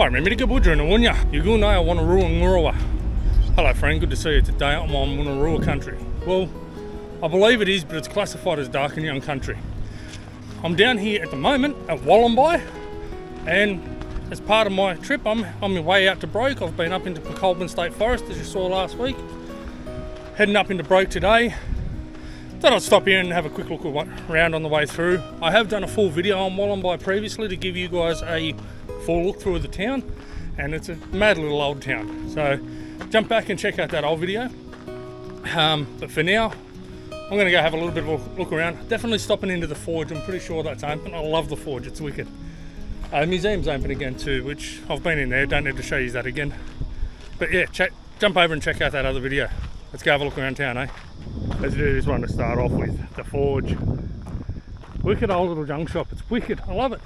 Hi, remember to go and warn ya. You're going to Wanneroo and Ngurrawa. Hello friend, good to see you today. I'm on Wanneroo country. Well, I believe it is, but it's classified as dark and young country. I'm down here at the moment at Wollombi, and as part of my trip, I'm on my way out to Broke. I've been up into Pokolbin State Forest, as you saw last week. Heading up into Broke today. Thought I'd stop here and have a quick look around on the way through. I have done a full video on Wollombi previously to give you guys a full look through of the town, and it's a mad little old town. So jump back and check out that old video. But for now, I'm going to go have a little bit of a look around. Definitely stopping into the Forge. I'm pretty sure that's open. I love the Forge, it's wicked. The museum's open again too, which I've been in there. Don't need to show you that again. But yeah, jump over and check out that other video. Let's go have a look around town, eh? Let's do this one to start off with. The Forge. Wicked old little junk shop. It's wicked. I love it.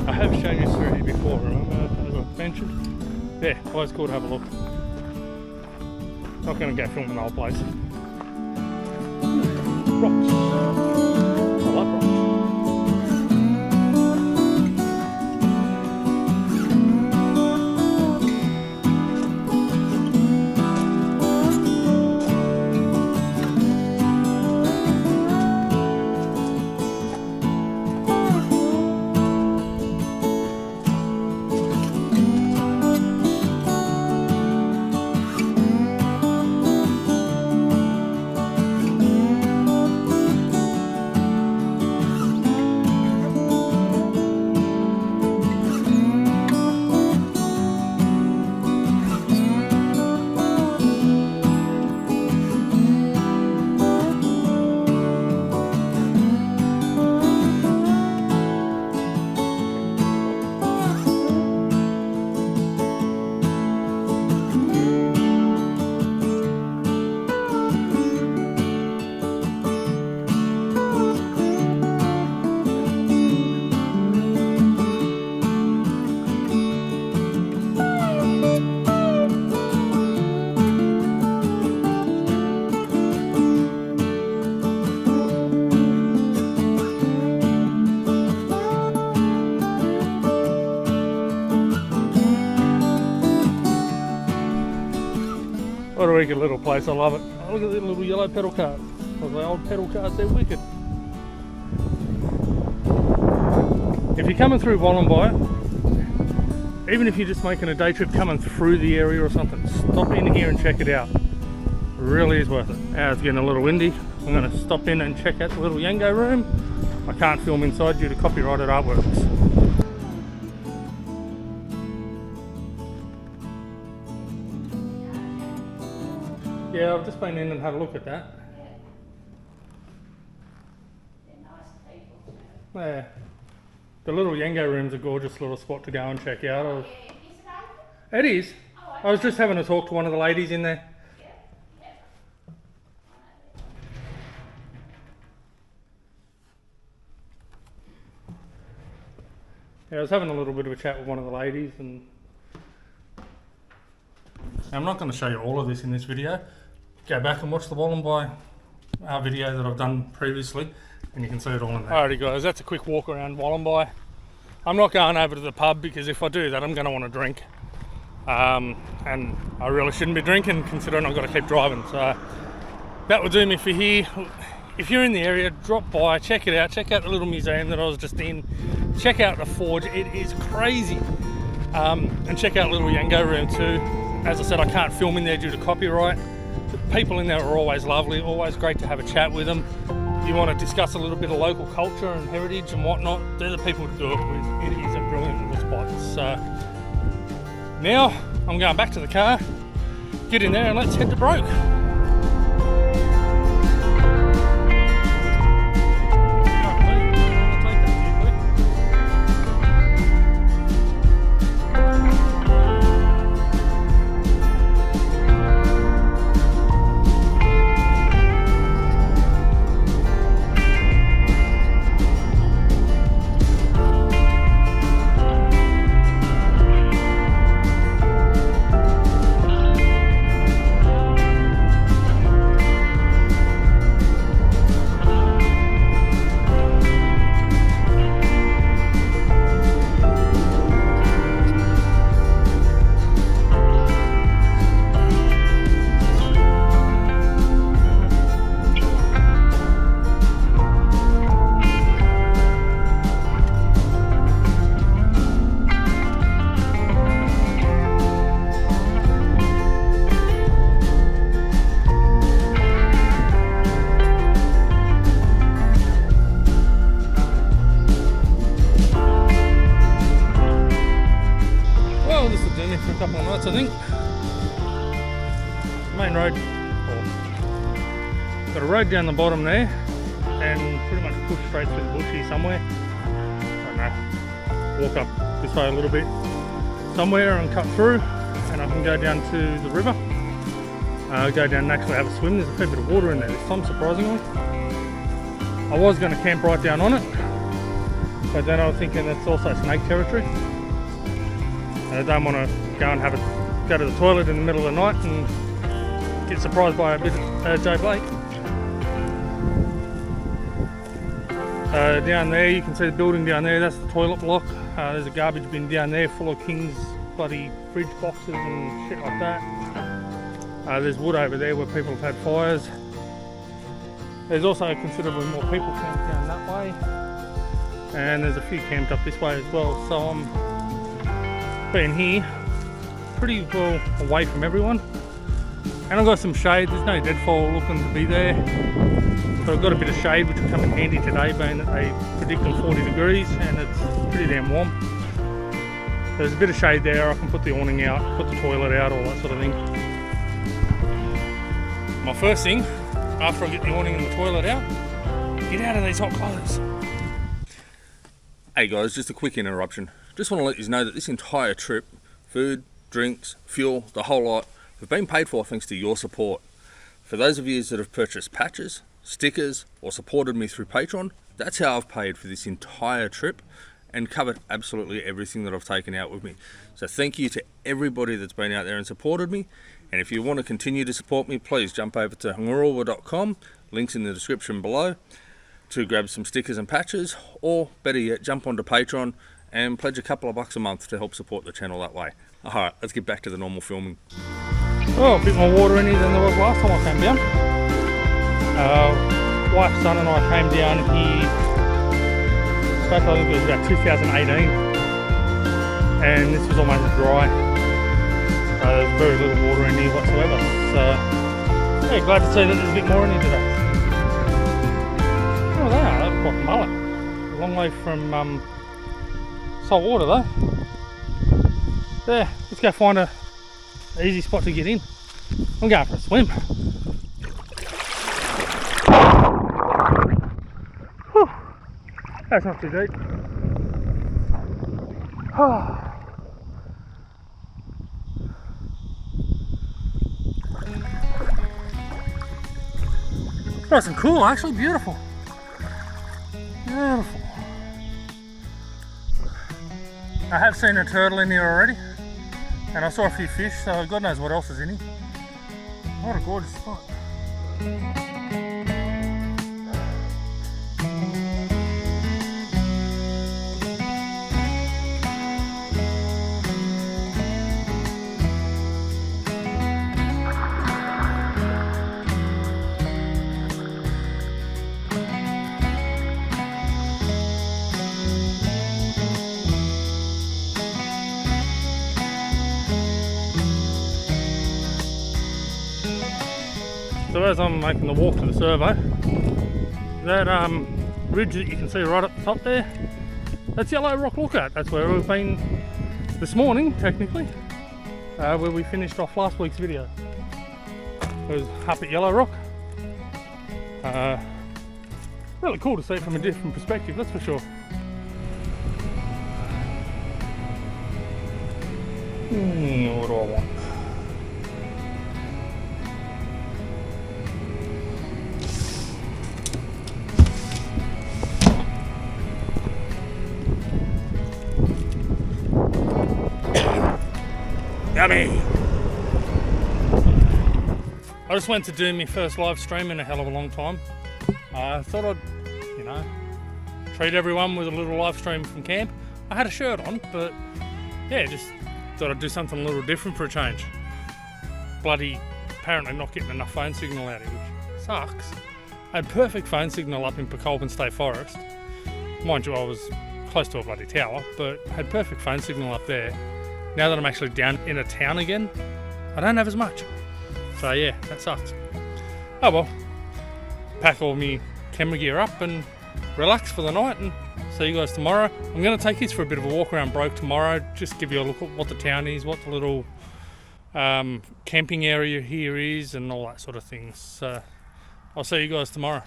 I have shown you through here before, remember? As I mentioned. Yeah, always cool to have a look. Not going to go film an old place. Rocks. I love rocks. What a wicked little place, I love it. Oh, look at the little yellow pedal cars. Those old pedal cars, they're wicked. If you're coming through Wollombi, even if you're just making a day trip coming through the area or something, stop in here and check it out. It really is worth it. Now it's getting a little windy. I'm going to stop in and check out the little Yango room. I can't film inside due to copyrighted artworks. Yeah, I've just been in and had a look at that. Yeah. They're nice people too. Yeah. The little Yango room's a gorgeous little spot to go and check out. Yeah. Is it open? It is. Oh, I was just having a talk to one of the ladies in there. Yeah. Yeah. Yeah, I was having a little bit of a chat with one of the ladies, and I'm not going to show you all of this in this video. Go back and watch the Wollombi video that I've done previously, and you can see it all in there. Alrighty guys, that's a quick walk around Wollombi. I'm not going over to the pub because if I do that I'm going to want to drink. And I really shouldn't be drinking considering I've got to keep driving. So that will do me for here. If you're in the area, drop by, check it out. Check out the little museum that I was just in. Check out the Forge, it is crazy. And check out Little Yango room too. As I said, I can't film in there due to copyright. The people in there are always lovely, always great to have a chat with them. You want to discuss a little bit of local culture and heritage and whatnot, they're the people to do it with. It is a brilliant little spot. So now I'm going back to the car, get in there and let's head to Broke. couple of nights, I think. Main road. Got a road down the bottom there, and pretty much push straight through the bush here somewhere. I don't know. Walk up this way a little bit somewhere and cut through, and I can go down to the river. Go down and actually have a swim. There's a fair bit of water in there this time, surprisingly. I was going to camp right down on it, but then I was thinking it's also snake territory. And I don't want to go to the toilet in the middle of the night and get surprised by a bit of Joe Blake. Down there, you can see the building down there. That's the toilet block. There's a garbage bin down there full of King's bloody fridge boxes and shit like that. There's wood over there where people have had fires. There's also considerably more people camped down that way, and there's a few camped up this way as well. So I'm being here pretty well away from everyone, and I've got some shade. There's no deadfall looking to be there, but I've got a bit of shade which will come in handy today, being that they predict on 40 degrees and it's pretty damn warm. There's a bit of shade there. I can put the awning out, put the toilet out, all that sort of thing. My first thing, after I get the awning and the toilet out, get out of these hot clothes. Hey guys, just a quick interruption. Just want to let you know that this entire trip, food, drinks, fuel, the whole lot, have been paid for thanks to your support. For those of you that have purchased patches, stickers, or supported me through Patreon, that's how I've paid for this entire trip and covered absolutely everything that I've taken out with me. So thank you to everybody that's been out there and supported me. And if you want to continue to support me, please jump over to Ngurrawa.com, links in the description below, to grab some stickers and patches, or better yet, jump onto Patreon and pledge a couple of bucks a month to help support the channel that way. Alright, let's get back to the normal filming. Oh, a bit more water in here than there was last time I came down. Wife, son and I came down here back, I think it was about 2018, and this was almost dry. There's very little water in here whatsoever, so yeah, glad to see that there's a bit more in here today. Oh, they are, that's quite mullet. A long way from salt water though. There, let's go find an easy spot to get in. I'm going for a swim. Whew. That's not too deep. Nice and cool, actually, beautiful. Beautiful. I have seen a turtle in here already, and I saw a few fish, so God knows what else is in here. What a gorgeous spot. So as I'm making the walk to the servo, that ridge that you can see right up the top there, that's Yellow Rock Lookout. That's where we've been this morning, technically, where we finished off last week's video. It was up at Yellow Rock. Really cool to see it from a different perspective, that's for sure. What do I want? Yummy! I just went to do my first live stream in a hell of a long time. I thought I'd, treat everyone with a little live stream from camp. I had a shirt on, but yeah, just thought I'd do something a little different for a change. Bloody, apparently not getting enough phone signal out here, which sucks. I had perfect phone signal up in Pokolbin State Forest. Mind you, I was close to a bloody tower, but had perfect phone signal up there. Now that I'm actually down in a town again, I don't have as much. So yeah, that sucks. Oh well, pack all my camera gear up and relax for the night and see you guys tomorrow. I'm going to take you for a bit of a walk around Broke tomorrow, just give you a look at what the town is, what the little camping area here is and all that sort of things. So I'll see you guys tomorrow.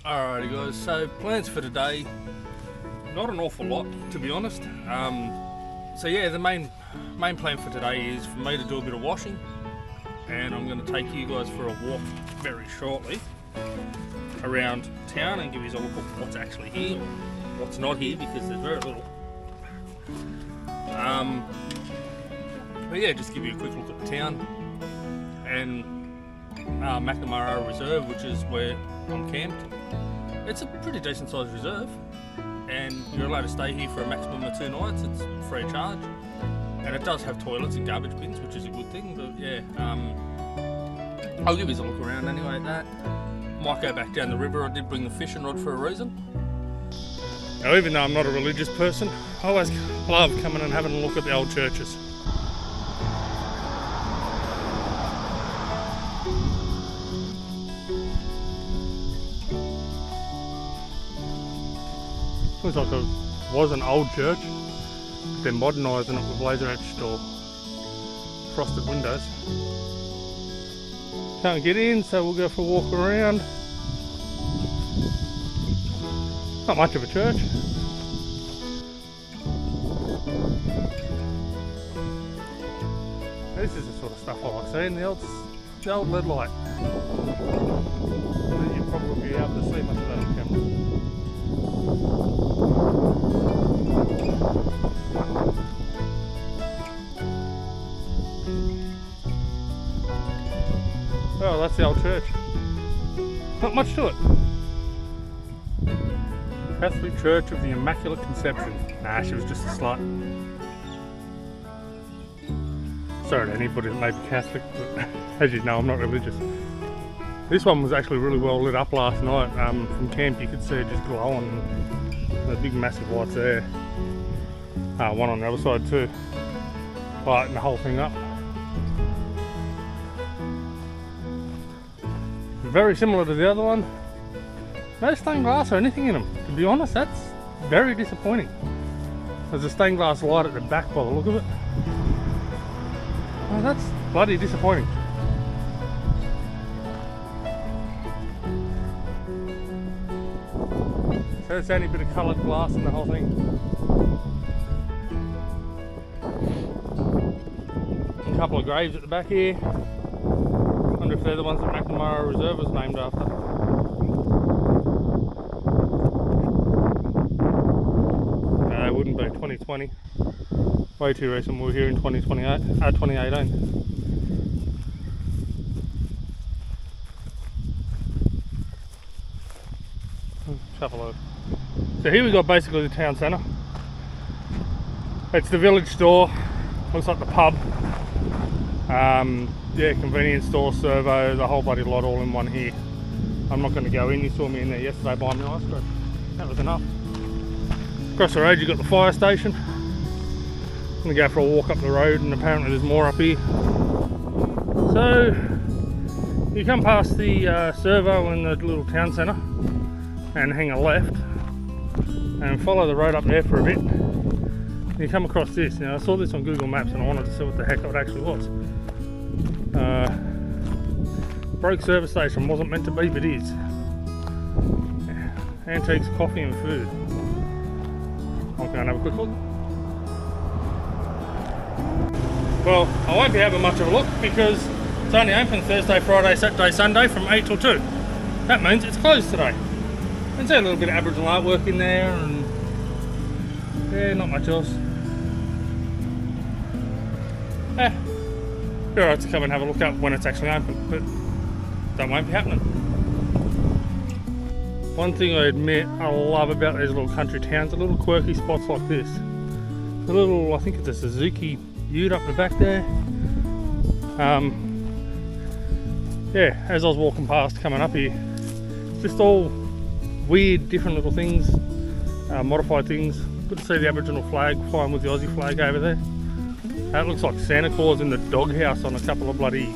Alrighty guys, so plans for today, not an awful lot to be honest. So yeah, the main plan for today is for me to do a bit of washing, and I'm going to take you guys for a walk very shortly around town and give you a look at what's actually here, what's not here, because there's very little. But yeah, just give you a quick look at the town and Acknowledgment Reserve, which is where I'm camped. It's a pretty decent sized reserve, and you're allowed to stay here for a maximum of 2 nights. It's free of charge, and it does have toilets and garbage bins, which is a good thing. But yeah, I'll give you a look around anyway at that. Might go back down the river. I did bring the fishing rod for a reason. Now, even though I'm not a religious person, I always love coming and having a look at the old churches. Looks like it was an old church, but they're modernising it with laser etched or frosted windows. Can't get in, so we'll go for a walk around. Not much of a church. This is the sort of stuff I like seeing, the old lead light. You'll probably be able to see much of that on camera. Oh, that's the old church. Not much to it. Catholic Church of the Immaculate Conception. Nah, she was just a slut. Sorry to anybody that may be Catholic, but as you know, I'm not religious. This one was actually really well lit up last night. From camp you could see it just glowing. The big massive lights there. One on the other side too, lighting the whole thing up. Very similar to the other one. No stained glass or anything in them. To be honest, that's very disappointing. There's a stained glass light at the back by the look of it. Oh, that's bloody disappointing. So there's only a bit of coloured glass in the whole thing. A couple of graves at the back here. Wonder if they're the ones that McNamara Reserve was named after. No, they wouldn't be. 2020. Way too recent. We were here in 2018. Shuffle over. So here we got basically the town centre. It's the village store. Looks like the pub. Yeah, convenience store, servo, the whole bloody lot all in one here. I'm not going to go in. You saw me in there yesterday buying my ice cream. That was enough. Across the road you've got the fire station. I'm going to go for a walk up the road, and apparently there's more up here. So you come past the servo in the little town centre and hang a left and follow the road up there for a bit. You come across this. Now I saw this on Google Maps and I wanted to see what the heck it actually was. Broke service station, wasn't meant to be, but is. Antiques, coffee and food. I'll go and have a quick look. Well, I won't be having much of a look because it's only open Thursday, Friday, Saturday, Sunday from 8 till 2. That means it's closed today. You can see a little bit of Aboriginal artwork in there and yeah, not much else. Be alright to come and have a look up when it's actually open, but that won't be happening. One thing I admit I love about these little country towns are little quirky spots like this. A little, I think it's a Suzuki ute up the back there. Yeah, as I was walking past coming up here, just all weird different little things, modified things. Good to see the Aboriginal flag flying with the Aussie flag over there. That looks like Santa Claus in the doghouse on a couple of bloody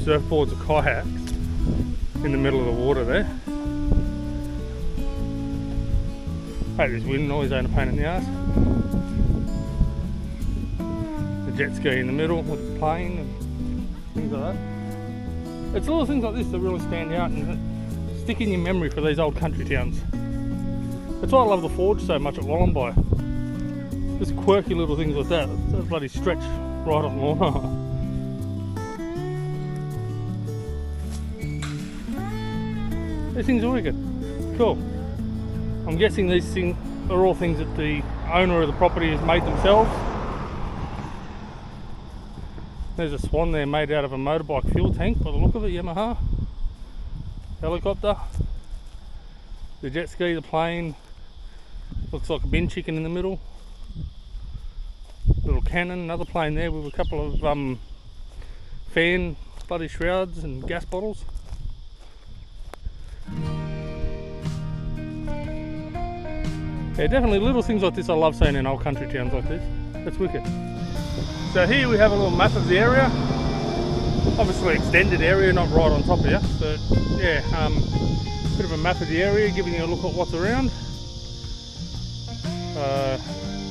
surfboards or kayaks in the middle of the water there. Hey, this wind noise ain't a pain in the ass. The jet ski in the middle with the plane and things like that. It's little things like this that really stand out and stick in your memory for these old country towns. That's why I love the forge so much at Wollombi. Just quirky little things like that. That bloody stretch right on the lawn. These things are wicked. Cool. I'm guessing these things are all things that the owner of the property has made themselves. There's a swan there made out of a motorbike fuel tank by the look of it, Yamaha. Helicopter. The jet ski, the plane. Looks like a bin chicken in the middle. Little cannon, another plane there with a couple of fan bloody shrouds and gas bottles. Yeah, definitely little things like this I love seeing in old country towns like this. That's wicked. So here we have a little map of the area. Obviously extended area, not right on top of you, but yeah, bit of a map of the area, giving you a look at what's around.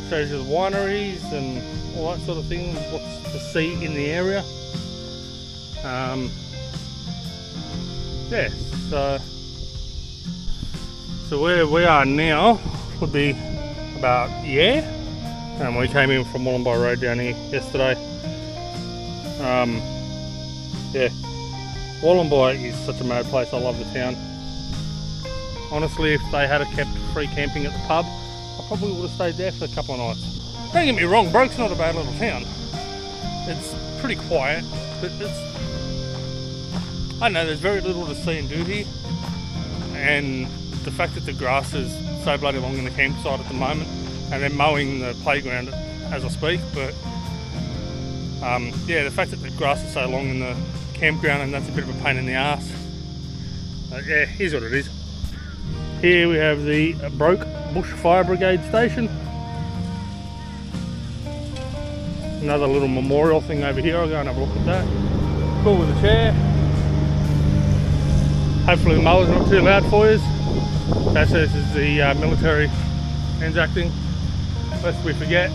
Shows you the wineries and all that sort of thing, what's to see in the area. Yeah, so where we are now would be about and we came in from Wollombi Road down here yesterday. Yeah, Wollombi is such a mad place. I love the town. Honestly, if they had kept free camping at the pub, I probably would have stayed there for a couple of nights. Don't get me wrong, Broke's not a bad little town. It's pretty quiet, but I don't know, there's very little to see and do here. And the fact that the grass is so bloody long in the campsite at the moment, and they're mowing the playground as I speak, but yeah, the fact that the grass is so long in the campground and that's a bit of a pain in the ass. Yeah, here's what it is. Here we have the Broke Bush Fire Brigade Station. Another little memorial thing over here. I'll go and have a look at that. Cool with a chair. Hopefully the mower's not too loud for you. That says this is the military Anzac thing, lest we forget.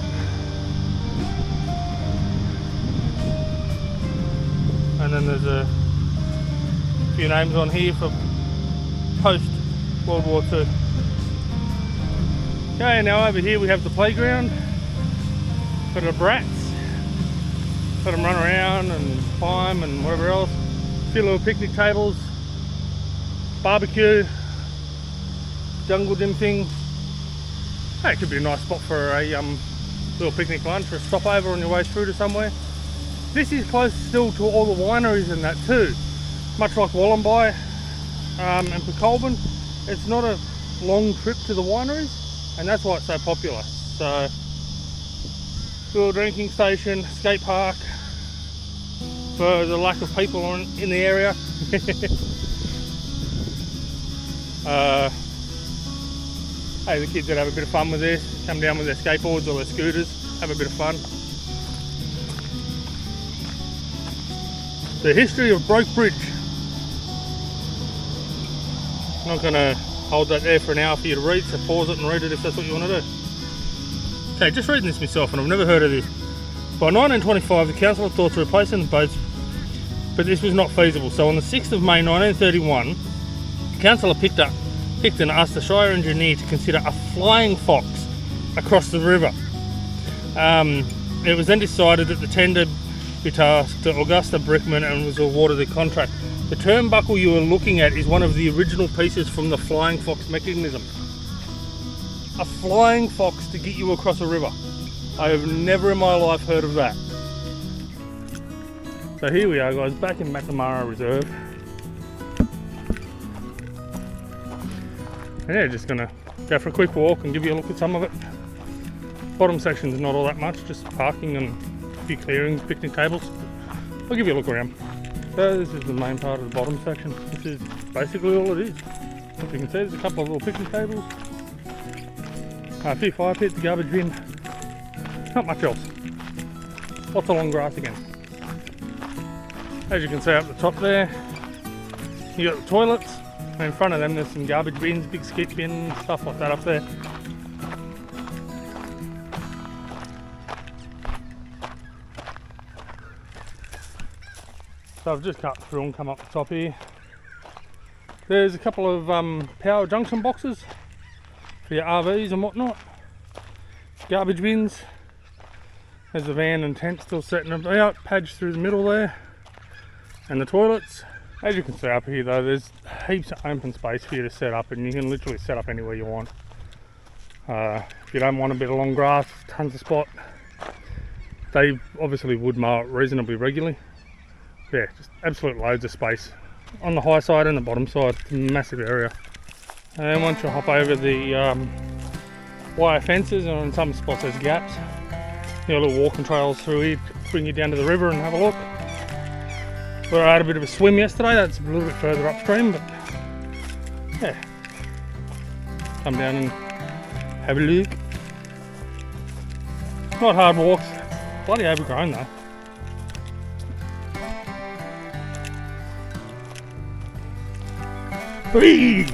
And then there's a few names on here for post World War II. Okay, now over here we have the playground for the brats. Let them run around and climb and whatever else. A few little picnic tables, barbecue, jungle gym thing. Hey, it could be a nice spot for a little picnic lunch or a stopover on your way through to somewhere. This is close still to all the wineries and that too. Much like Wollombi and Pokolbin, it's not a long trip to the wineries, and that's why it's so popular. So, little drinking station, skate park, for the lack of people in the area. Hey, the kids that have a bit of fun with this, come down with their skateboards or their scooters, have a bit of fun. The history of Broke Bridge. I'm not going to hold that there for an hour for you to read, so pause it and read it if that's what you want to do. Okay, just reading this myself, and I've never heard of this. By 1925, the council had thought to replace the boats, but this was not feasible. So on the 6th of May 1931, the council picked and asked the Shire engineer to consider a flying fox across the river. It was then decided that the tender be tasked to Augusta Brickman and was awarded the contract. The turnbuckle you are looking at is one of the original pieces from the flying fox mechanism. A flying fox to get you across a river. I have never in my life heard of that. So here we are, guys, back in Macnamara Reserve. And yeah, just gonna go for a quick walk and give you a look at some of it. Bottom section's not all that much, just parking and a few clearings, picnic tables. I'll give you a look around. So this is the main part of the bottom section. This is basically all it is. As you can see, there's a couple of little picnic tables, a few fire pits, a garbage bin, not much else. Lots of long grass again. As you can see up the top there, you got the toilets, and in front of them there's some garbage bins, big skip bins, stuff like that up there. So I've just cut through and come up the top here. There's a couple of power junction boxes for your RVs and whatnot. Garbage bins. There's the van and tent still setting about, patched through the middle there. And the toilets. As you can see up here though, there's heaps of open space for you to set up, and you can literally set up anywhere you want. If you don't want a bit of long grass, tons of spot. They obviously would mow it reasonably regularly. Yeah, just absolute loads of space on the high side and the bottom side. It's a massive area. And once you hop over the wire fences, and in some spots there's gaps, you got little walking trails through here to bring you down to the river and have a look. We had a bit of a swim yesterday, that's a little bit further upstream, but yeah, come down and have a look. Not hard walks, bloody overgrown though. Whee!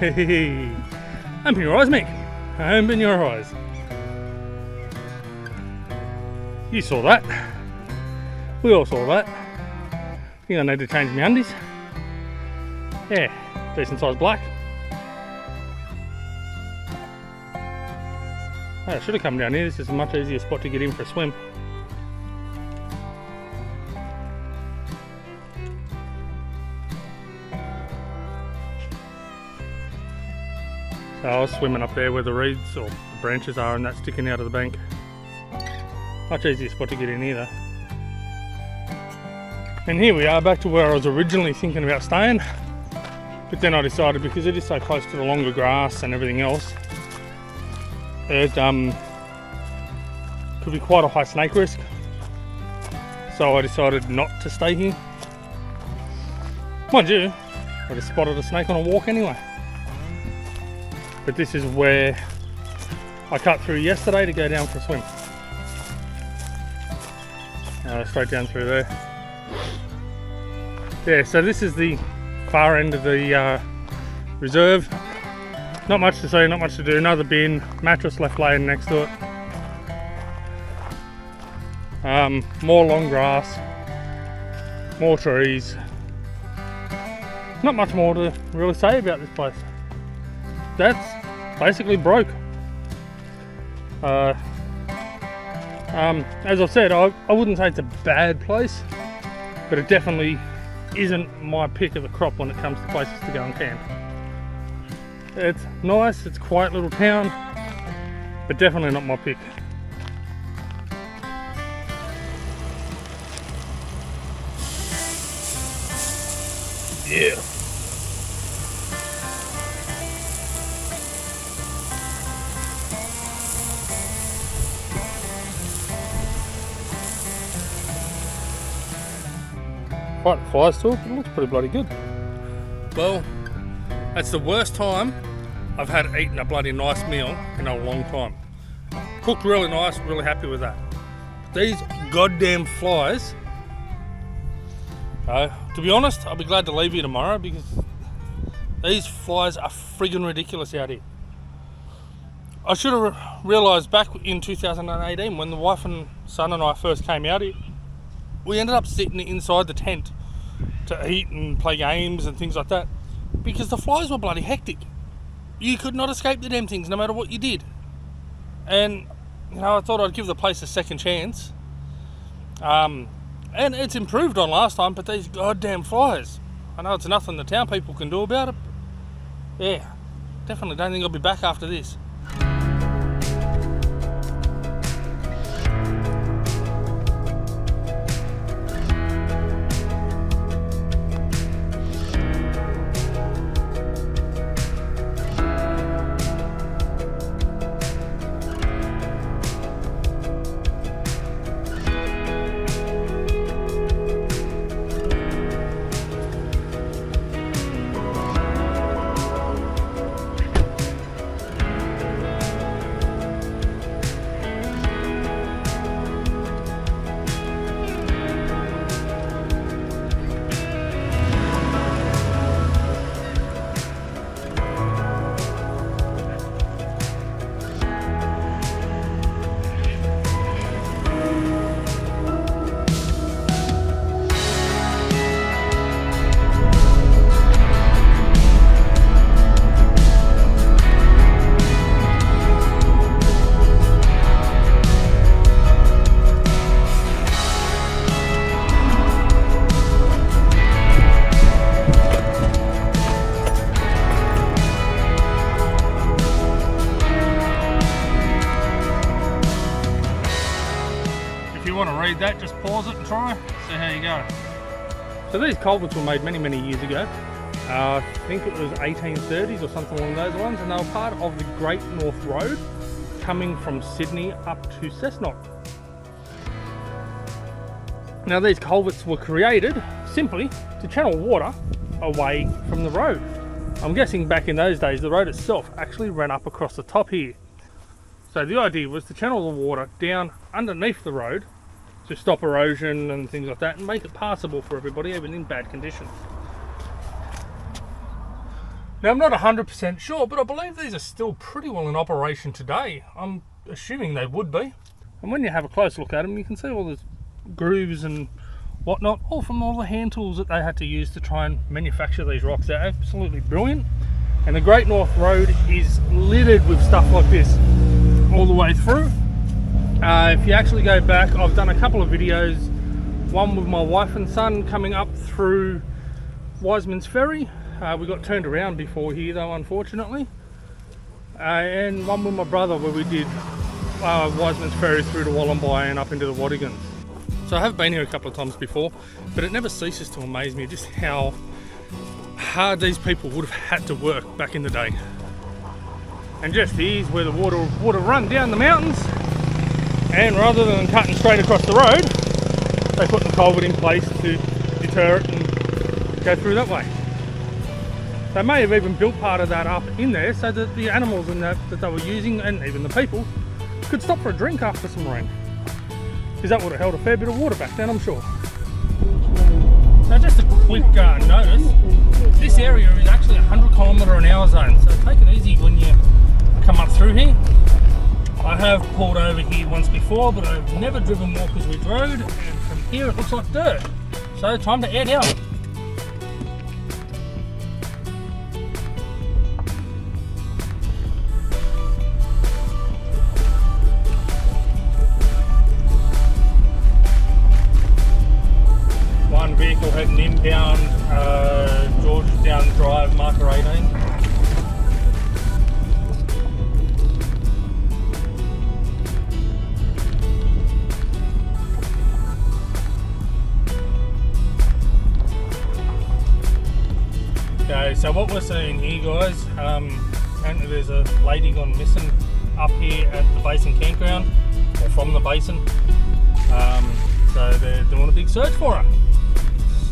Hey, open your eyes, Mick. Open your eyes. You saw that. We all saw that. I think I need to change my undies. Yeah, decent size black. Oh, I should have come down here. This is a much easier spot to get in for a swim. So I was swimming up there where the reeds or the branches are, and that's sticking out of the bank. Much easier spot to get in either. And here we are back to where I was originally thinking about staying, but then I decided, because it is so close to the longer grass and everything else, it could be quite a high snake risk. So I decided not to stay here. Mind you, I just spotted a snake on a walk anyway. But this is where I cut through yesterday to go down for a swim. Straight down through there. Yeah, so this is the far end of the reserve. Not much to see, not much to do. Another bin, mattress left laying next to it. More long grass, more trees. Not much more to really say about this place. That's basically broke. As I've said, I wouldn't say it's a bad place, but it definitely isn't my pick of the crop when it comes to places to go and camp. It's nice, it's a quiet little town, but definitely not my pick. Yeah. Quite the flies to it, but it looks pretty bloody good. Well, that's the worst time I've had eaten a bloody nice meal in a long time. Cooked really nice, really happy with that. But these goddamn flies, to be honest, I'll be glad to leave here tomorrow, because these flies are friggin' ridiculous out here. I should have realised back in 2018 when the wife and son and I first came out here, we ended up sitting inside the tent to eat and play games and things like that, because the flies were bloody hectic. You could not escape the damn things no matter what you did. And I thought I'd give the place a second chance. And it's improved on last time, but these goddamn flies, I know it's nothing the town people can do about it, but yeah, definitely don't think I'll be back after this. That, just pause it and try, see how you go. So these culverts were made many years ago. I think it was 1830s or something along those lines, and they were part of the Great North Road coming from Sydney up to Cessnock. Now these culverts were created simply to channel water away from the road. I'm guessing back in those days the road itself actually ran up across the top here. So the idea was to channel the water down underneath the road to stop erosion and things like that, and make it passable for everybody even in bad conditions. Now I'm not 100% sure, but I believe these are still pretty well in operation today. I'm assuming they would be. And when you have a close look at them, you can see all the grooves and whatnot, all from all the hand tools that they had to use to try and manufacture these rocks. They're absolutely brilliant. And the Great North Road is littered with stuff like this all the way through. If you actually go back, I've done a couple of videos, one with my wife and son coming up through Wiseman's Ferry. We got turned around before here though, unfortunately. And one with my brother where we did Wiseman's Ferry through to Wollombi and up into the Wadigans. So I have been here a couple of times before, but it never ceases to amaze me just how hard these people would have had to work back in the day. And just here's where the water run down the mountains, and rather than cutting straight across the road, they put the culvert in place to deter it and go through that way. They may have even built part of that up in there so that the animals and that they were using, and even the people, could stop for a drink after some rain. Because that would have held a fair bit of water back then, I'm sure. Now just a quick notice, this area is actually a 100km/h zone, so take it easy when you come up through here. I have pulled over here once before, but I've never driven Walkerswood Road, and from here it looks like dirt. So time to air down. One vehicle heading inbound, Georgetown Drive, marker 18. Okay, so what we're seeing here, guys, apparently there's a lady gone missing up here at the basin campground, or from the basin. So they're doing a big search for her.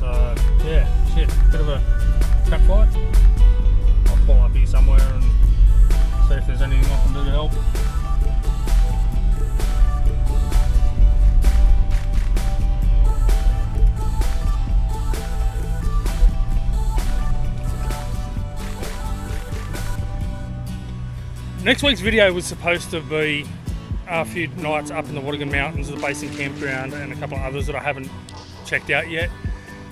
So yeah, shit, bit of a crap fight. I'll pull up here somewhere and see if there's anything I can do to help. Next week's video was supposed to be a few nights up in the Wadigan Mountains, the basin campground, and a couple of others that I haven't checked out yet.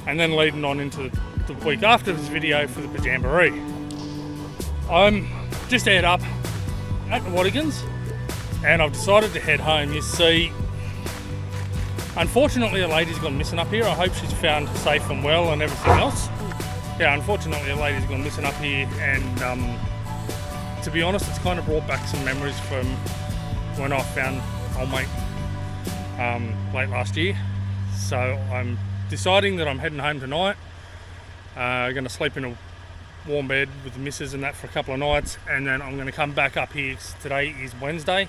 And then leading on into the week after this video for the Pajamboree. I'm just aired up at the Wadigans and I've decided to head home. You see, unfortunately a lady's gone missing up here. I hope she's found safe and well and everything else. Yeah, unfortunately a lady's gone missing up here, and to be honest, it's kind of brought back some memories from when I found old mate late last year. So I'm deciding that I'm heading home tonight. Going to sleep in a warm bed with the missus and that for a couple of nights, and then I'm going to come back up here. Today is Wednesday.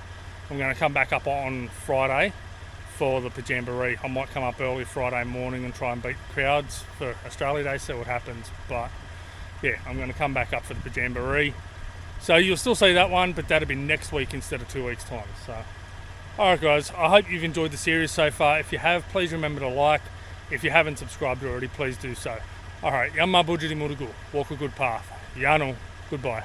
I'm going to come back up on Friday for the Pajamboree. I might come up early Friday morning and try and beat the crowds for Australia Day, see what happens. But yeah, I'm going to come back up for the Pajamboree. So you'll still see that one, but that'll be next week instead of 2 weeks time. So alright guys, I hope you've enjoyed the series so far. If you have, please remember to like. If you haven't subscribed already, please do so. Alright, Yamma Bujiri Murugu, walk a good path. Yano, goodbye.